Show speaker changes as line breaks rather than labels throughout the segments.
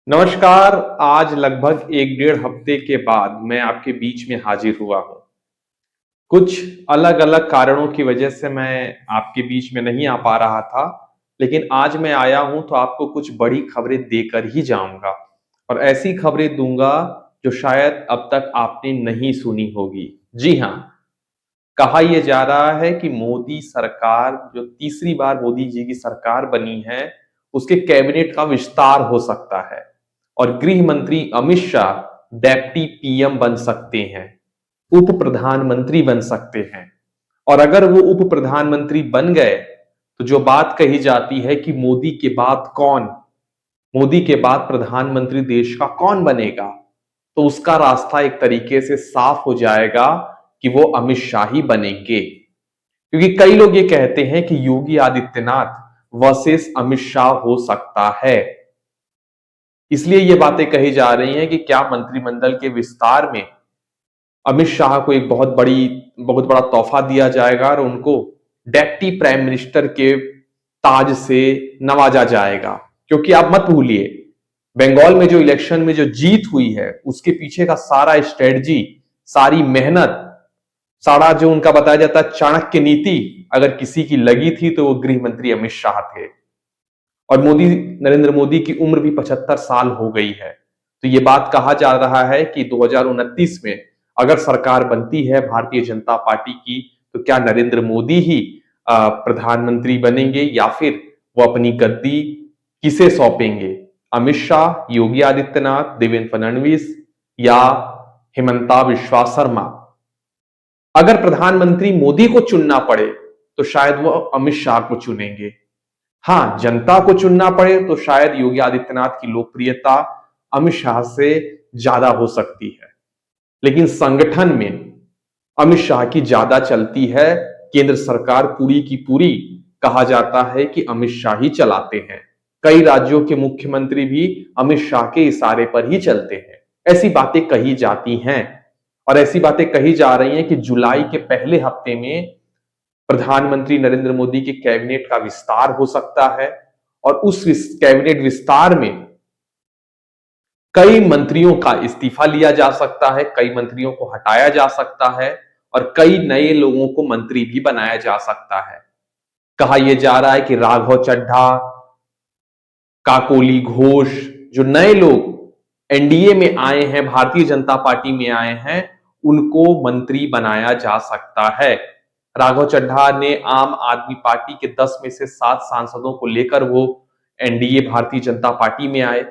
नमस्कार। आज लगभग एक डेढ़ हफ्ते के बाद मैं आपके बीच में हाजिर हुआ हूँ। कुछ अलग अलग कारणों की वजह से मैं आपके बीच में नहीं आ पा रहा था, लेकिन आज मैं आया हूँ तो आपको कुछ बड़ी खबरें देकर ही जाऊंगा और ऐसी खबरें दूंगा जो शायद अब तक आपने नहीं सुनी होगी। जी हाँ, कहा यह जा रहा है कि मोदी सरकार जो तीसरी बार मोदी जी की सरकार बनी है, उसके कैबिनेट का विस्तार हो सकता है और गृह मंत्री अमित शाह डेप्टी पीएम बन सकते हैं, उप प्रधानमंत्री बन सकते हैं। और अगर वो उप प्रधानमंत्री बन गए तो जो बात कही जाती है कि मोदी के बाद प्रधानमंत्री देश का कौन बनेगा, तो उसका रास्ता एक तरीके से साफ हो जाएगा कि वो अमित शाह ही बनेंगे। क्योंकि कई लोग ये कहते हैं कि योगी आदित्यनाथ वर्सेस अमित शाह हो सकता है। इसलिए ये बातें कही जा रही हैं कि क्या मंत्रिमंडल के विस्तार में अमित शाह को एक बहुत बड़ा तोहफा दिया जाएगा और उनको डेप्टी प्राइम मिनिस्टर के ताज से नवाजा जाएगा। क्योंकि आप मत भूलिए, बंगाल में जो इलेक्शन में जो जीत हुई है, उसके पीछे का सारा स्ट्रेटजी, सारी मेहनत, सारा जो उनका बताया जाता है चाणक्य नीति, अगर किसी की लगी थी तो वो गृह मंत्री अमित शाह थे। और नरेंद्र मोदी की उम्र भी 75 साल हो गई है। तो ये बात कहा जा रहा है कि 2029 में अगर सरकार बनती है भारतीय जनता पार्टी की, तो क्या नरेंद्र मोदी ही प्रधानमंत्री बनेंगे या फिर वो अपनी गद्दी किसे सौंपेंगे? अमित शाह, योगी आदित्यनाथ, देवेंद्र फडणवीस या हिमंता बिश्वा शर्मा? अगर प्रधानमंत्री मोदी को चुनना पड़े तो शायद वो अमित शाह को चुनेंगे। हाँ, जनता को चुनना पड़े तो शायद योगी आदित्यनाथ की लोकप्रियता अमित शाह से ज्यादा हो सकती है, लेकिन संगठन में अमित शाह की ज्यादा चलती है। केंद्र सरकार पूरी की पूरी कहा जाता है कि अमित शाह ही चलाते हैं। कई राज्यों के मुख्यमंत्री भी अमित शाह के इशारे पर ही चलते हैं। ऐसी बातें कही जाती हैं और ऐसी बातें कही जा रही हैं कि जुलाई के पहले हफ्ते में प्रधानमंत्री नरेंद्र मोदी के कैबिनेट का विस्तार हो सकता है और उस कैबिनेट विस्तार में कई मंत्रियों का इस्तीफा लिया जा सकता है, कई मंत्रियों को हटाया जा सकता है और कई नए लोगों को मंत्री भी बनाया जा सकता है। कहा यह जा रहा है कि राघव चड्ढा, काकोली घोष, जो नए लोग एनडीए में आए हैं, भारतीय जनता पार्टी में आए हैं, उनको मंत्री बनाया जा सकता है। राघव चड्ढा ने आम आदमी पार्टी के 10 में से 7 सांसदों को लेकर वो एनडीए भारतीय जनता पार्टी में आए।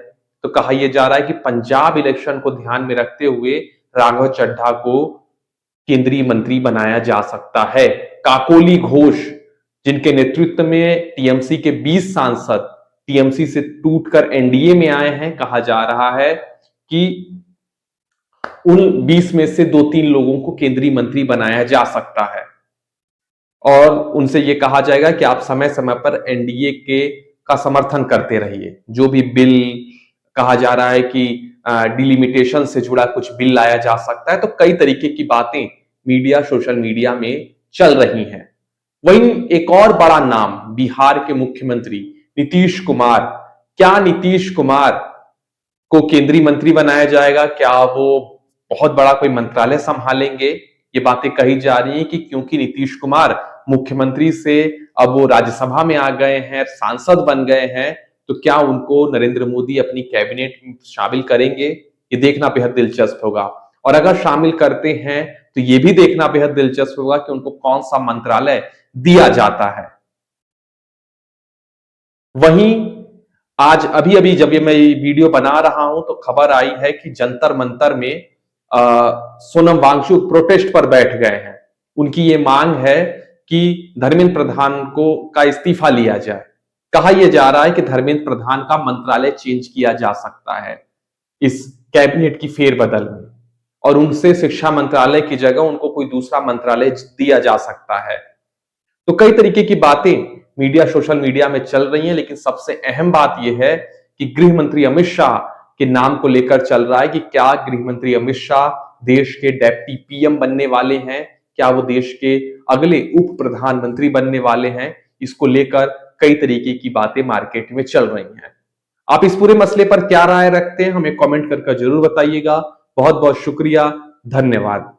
तो कहा यह जा रहा है कि पंजाब इलेक्शन को ध्यान में रखते हुए राघव चड्ढा को केंद्रीय मंत्री बनाया जा सकता है। काकोली घोष, जिनके नेतृत्व में टीएमसी के 20 सांसद टीएमसी से टूटकर एनडीए में आए हैं, कहा जा रहा है कि उन 20 में से 2-3 लोगों को केंद्रीय मंत्री बनाया जा सकता है और उनसे यह कहा जाएगा कि आप समय समय पर एनडीए के का समर्थन करते रहिए। जो भी बिल कहा जा रहा है कि डिलिमिटेशन से जुड़ा कुछ बिल लाया जा सकता है, तो कई तरीके की बातें सोशल मीडिया में चल रही हैं। वहीं एक और बड़ा नाम, बिहार के मुख्यमंत्री नीतीश कुमार। क्या नीतीश कुमार को केंद्रीय मंत्री बनाया जाएगा? क्या वो बहुत बड़ा कोई मंत्रालय संभालेंगे? ये बातें कही जा रही हैं कि क्योंकि नीतीश कुमार मुख्यमंत्री से अब वो राज्यसभा में आ गए हैं, सांसद बन गए हैं, तो क्या उनको नरेंद्र मोदी अपनी कैबिनेट में शामिल करेंगे? ये देखना बेहद दिलचस्प होगा। और अगर शामिल करते हैं तो ये भी देखना बेहद दिलचस्प होगा कि उनको कौन सा मंत्रालय दिया जाता है। वहीं आज अभी अभी जब ये मैं वीडियो बना रहा हूं तो खबर आई है कि जंतर मंतर में सोनम वांगचुक प्रोटेस्ट पर बैठ गए हैं। उनकी ये मांग है कि धर्मेंद्र प्रधान को का इस्तीफा लिया जाए। कहा यह जा रहा है कि धर्मेंद्र प्रधान का मंत्रालय चेंज किया जा सकता है इस कैबिनेट की फेरबदल में और उनसे शिक्षा मंत्रालय की जगह उनको कोई दूसरा मंत्रालय दिया जा सकता है। तो कई तरीके की बातें सोशल मीडिया में चल रही हैं, लेकिन सबसे अहम बात यह है कि गृह मंत्री अमित शाह के नाम को लेकर चल रहा है कि क्या गृह मंत्री अमित शाह देश के डेप्टी पीएम बनने वाले हैं, क्या वो देश के अगले उप प्रधानमंत्री बनने वाले हैं। इसको लेकर कई तरीके की बातें मार्केट में चल रही हैं। आप इस पूरे मसले पर क्या राय रखते हैं हमें कमेंट करके जरूर बताइएगा। बहुत बहुत शुक्रिया, धन्यवाद।